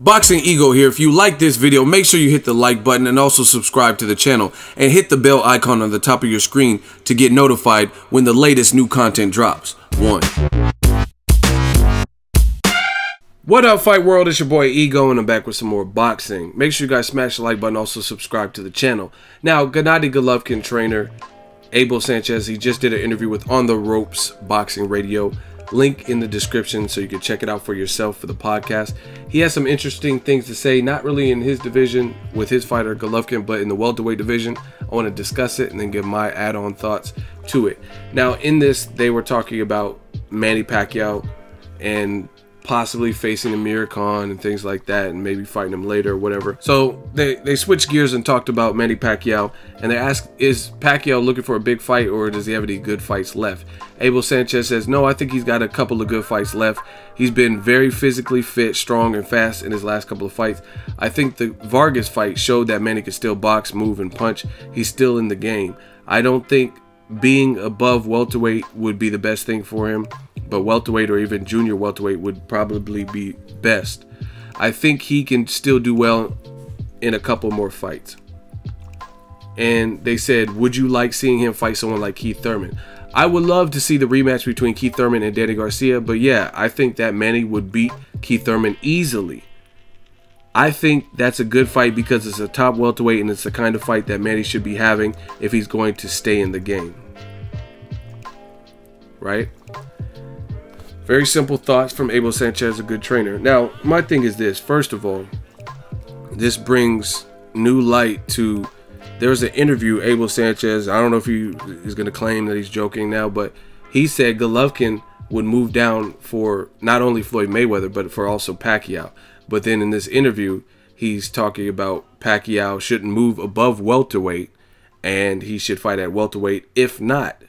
Boxingego here. If you like this video, make sure you hit the like button and also subscribe to the channel and hit the bell icon on the top of your screen to get notified when the latest new content drops. What up, Fight World? It's your boy Ego, and I'm back with some more boxing. Make sure you guys smash the like button, also subscribe to the channel. Now, GENNADY Golovkin trainer Abel Sanchez, he just did an interview with On the Ropes Boxing Radio. Link in the description so you can check it out for yourself for the podcast. He has some interesting things to say, not really in his division with his fighter Golovkin, but in the welterweight division. I want to discuss it and then give my add-on thoughts to it. Now, in this, they were talking about Manny Pacquiao and possibly facing Amir Khan and things like that, and maybe fighting him later or whatever. So they switched gears and talked about Manny Pacquiao, and they asked, is Pacquiao looking for a big fight, or does he have any good fights left? Abel Sanchez says, no, I think he's got a couple of good fights left. He's been very physically fit, strong, and fast in his last couple of fights. I think the Vargas fight showed that Manny could still box, move, and punch. He's still in the game. I don't think being above welterweight would be the best thing for him, but welterweight or even junior welterweight would probably be best. I think he can still do well in a couple more fights. And they said, would you like seeing him fight someone like Keith Thurman? I would love to see the rematch between Keith Thurman and Danny Garcia, but yeah, I think that Manny would beat Keith Thurman easily. I think that's a good fight because it's a top welterweight, and it's the kind of fight that Manny should be having if he's going to stay in the game. Right? Very simple thoughts from Abel Sanchez, a good trainer. Now, my thing is this. First of all, this brings new light to... There was an interview, Abel Sanchez, I don't know if he is going to claim that he's joking now, but he said Golovkin would move down for not only Floyd Mayweather, but for also Pacquiao. But then in this interview, he's talking about Pacquiao shouldn't move above welterweight, and he should fight at welterweight, if not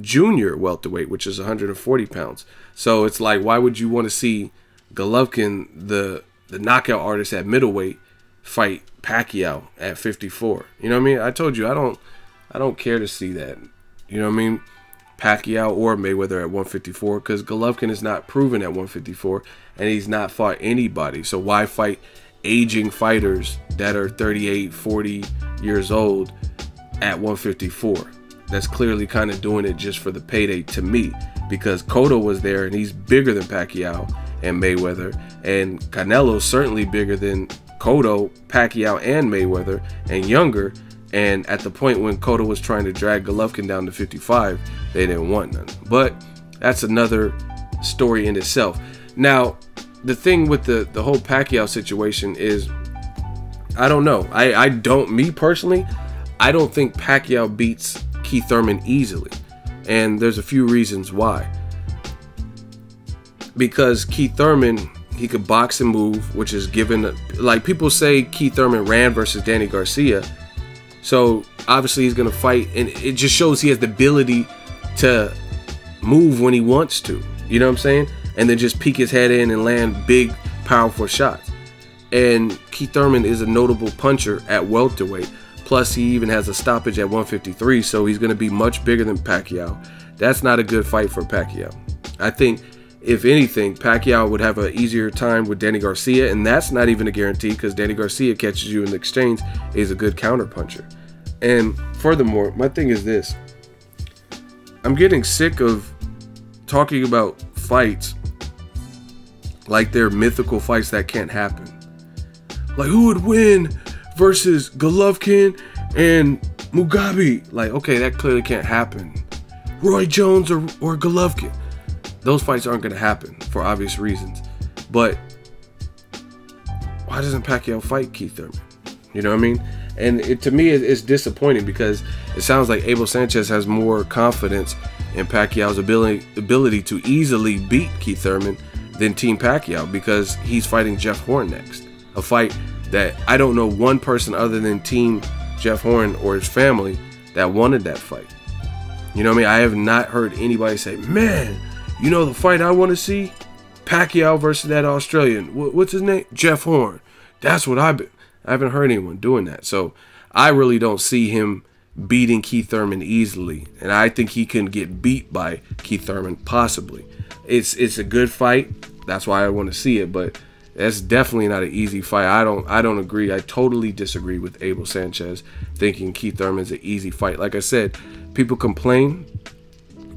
junior welterweight, which is 140 pounds. So it's like, why would you want to see Golovkin, the knockout artist at middleweight, fight Pacquiao at 54? You know what I mean? I told you I don't care to see that. You know what I mean? Pacquiao or Mayweather at 154, because Golovkin is not proven at 154 and he's not fought anybody. So why fight aging fighters that are 38, 40 years old at 154? That's clearly kind of doing it just for the payday to me, because Cotto was there and he's bigger than Pacquiao and Mayweather, and Canelo's certainly bigger than Cotto, Pacquiao, and Mayweather, and younger. And at the point when Cotto was trying to drag Golovkin down to 55, they didn't want none. But that's another story in itself. Now, the thing with the whole Pacquiao situation is, I don't know. Me personally, I don't think Pacquiao beats Keith Thurman easily. And there's a few reasons why. Because Keith Thurman, he could box and move, which is given, like people say Keith Thurman ran versus Danny Garcia. So obviously he's going to fight, and it just shows he has the ability to move when he wants to. You know what I'm saying? And then just peek his head in and land big, powerful shots. And Keith Thurman is a notable puncher at welterweight. Plus, he even has a stoppage at 153, so he's going to be much bigger than Pacquiao. That's not a good fight for Pacquiao. I think, if anything, Pacquiao would have an easier time with Danny Garcia, and that's not even a guarantee, because Danny Garcia catches you in the exchange, is a good counter puncher. And furthermore, my thing is this. I'm getting sick of talking about fights like they're mythical fights that can't happen. Like, who would win versus Golovkin and Mugabe? Like, okay, that clearly can't happen. Roy Jones or Golovkin. Those fights aren't going to happen for obvious reasons. But why doesn't Pacquiao fight Keith Thurman? You know what I mean? And to me, it's disappointing, because it sounds like Abel Sanchez has more confidence in Pacquiao's ability to easily beat Keith Thurman than Team Pacquiao, because he's fighting Jeff Horn next. A fight that I don't know one person other than Team Jeff Horn or his family that wanted that fight. You know what I mean? I have not heard anybody say, man, you know the fight I want to see? Pacquiao versus that Australian. What's his name? Jeff Horn. That's what I haven't heard anyone doing that. So I really don't see him beating Keith Thurman easily. And I think he can get beat by Keith Thurman, possibly. It's a good fight. That's why I want to see it. But That's definitely not an easy fight. I don't agree. I totally disagree with Abel Sanchez thinking Keith Thurman's an easy fight. Like I said, people complain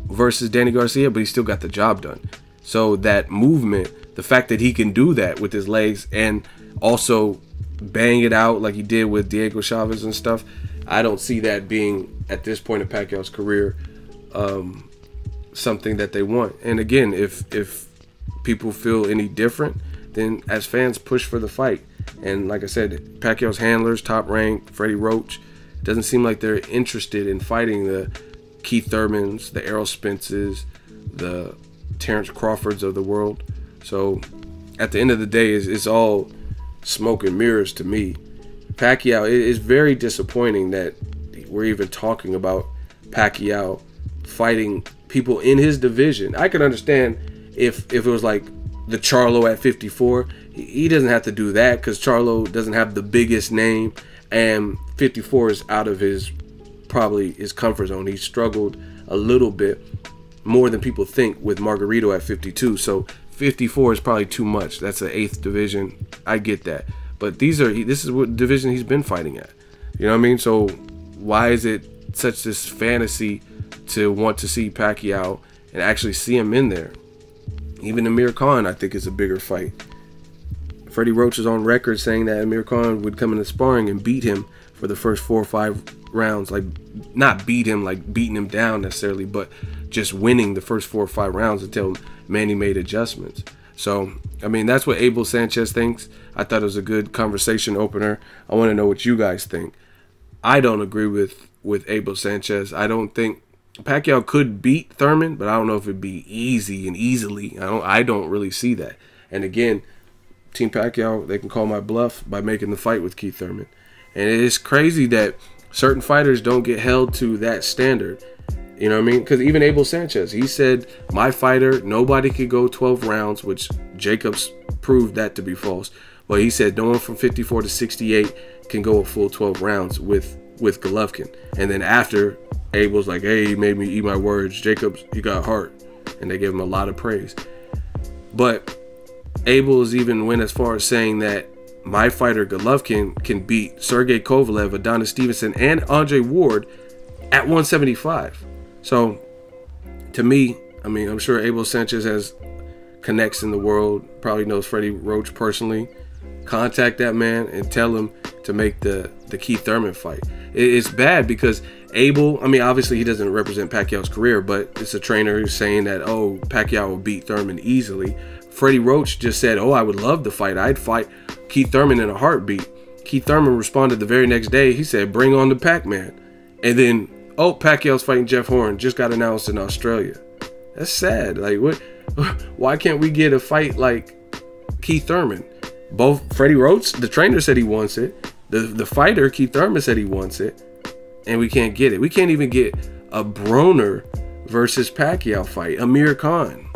versus Danny Garcia, but he still got the job done. So that movement, the fact that he can do that with his legs and also bang it out like he did with Diego Chavez and stuff, I don't see that being, at this point in Pacquiao's career, something that they want. And again, if people feel any different, then as fans, push for the fight. And like I said, Pacquiao's handlers, Top Rank, Freddie Roach, doesn't seem like they're interested in fighting the Keith Thurmans, the Errol Spences, the Terrence Crawfords of the world. So at the end of the day, it's all smoke and mirrors to me. Pacquiao, it is very disappointing that we're even talking about Pacquiao fighting people in his division. I could understand if it was like the Charlo at 54. He doesn't have to do that because Charlo doesn't have the biggest name, and 54 is out of probably his comfort zone. He struggled a little bit more than people think with Margarito at 52. So 54 is probably too much. That's an 8th division. I get that. But this is what division he's been fighting at. You know what I mean? So why is it such this fantasy to want to see Pacquiao and actually see him in there? Even Amir Khan, I think, is a bigger fight. Freddie Roach is on record saying that Amir Khan would come into sparring and beat him for the first 4 or 5 rounds. Like, not beat him, like beating him down necessarily, but just winning the first 4 or 5 rounds until Manny made adjustments. So, I mean, that's what Abel Sanchez thinks. I thought it was a good conversation opener. I want to know what you guys think. I don't agree with Abel Sanchez. I don't think Pacquiao could beat Thurman, but I don't know if it'd be easy and easily. I don't really see that. And again, Team Pacquiao, they can call my bluff by making the fight with Keith Thurman. And it is crazy that certain fighters don't get held to that standard. You know what I mean? Because even Abel Sanchez, he said, my fighter, nobody could go 12 rounds, which Jacobs proved that to be false. But he said no one from 54 to 68 can go a full 12 rounds with Golovkin. And then after, Abel's like, hey, he made me eat my words. Jacobs, you got heart. And they gave him a lot of praise. But Abel has even went as far as saying that my fighter Golovkin can beat Sergey Kovalev, Adonis Stevenson, and Andre Ward at 175. So, to me, I mean, I'm sure Abel Sanchez has connects in the world, probably knows Freddie Roach personally. Contact that man and tell him to make the Keith Thurman fight. It's bad because Abel, I mean, obviously he doesn't represent Pacquiao's career, but it's a trainer who's saying that, oh, Pacquiao will beat Thurman easily. Freddie Roach just said, oh, I would love to fight. I'd fight Keith Thurman in a heartbeat. Keith Thurman responded the very next day. He said, bring on the Pac-Man. And then, oh, Pacquiao's fighting Jeff Horn. Just got announced in Australia. That's sad. Like, what? Why can't we get a fight like Keith Thurman? Both Freddie Roach, the trainer, said he wants it. The fighter, Keith Thurman, said he wants it. And we can't get it. We can't even get a Broner versus Pacquiao fight. Amir Khan.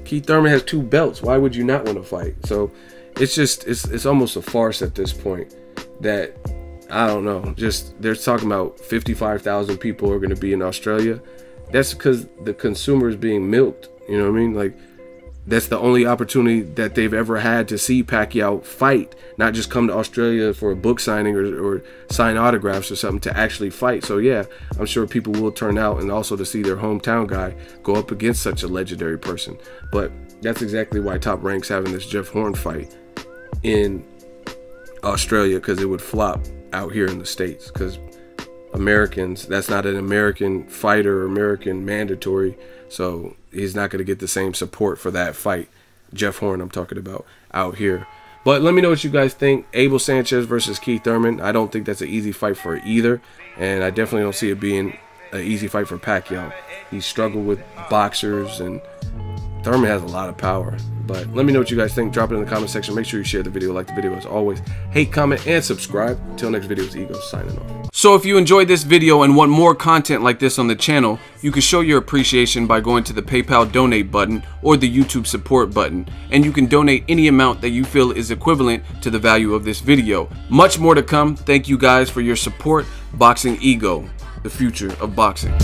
Keith Thurman has 2 belts. Why would you not want to fight? So it's just, it's almost a farce at this point that, I don't know, just they're talking about 55,000 people are going to be in Australia. That's because the consumer is being milked. You know what I mean? Like, that's the only opportunity that they've ever had to see Pacquiao fight, not just come to Australia for a book signing or sign autographs or something, to actually fight. So yeah, I'm sure people will turn out, and also to see their hometown guy go up against such a legendary person. But that's exactly why Top Rank's having this Jeff Horn fight in Australia, because it would flop out here in the States, because Americans, that's not an American fighter or American mandatory, so he's not going to get the same support for that fight, Jeff Horn I'm talking about, out here. But let me know what you guys think. Abel Sanchez versus Keith Thurman, I don't think that's an easy fight for either, and I definitely don't see it being an easy fight for Pacquiao. He struggled with boxers, and Thurman has a lot of power. But let me know what you guys think. Drop it in the comment section. Make sure you share the video, like the video as always. Hate, comment, and subscribe. Till next video, it's Ego signing off. So if you enjoyed this video and want more content like this on the channel, you can show your appreciation by going to the PayPal donate button or the YouTube support button. And you can donate any amount that you feel is equivalent to the value of this video. Much more to come. Thank you guys for your support. Boxing Ego, the future of boxing.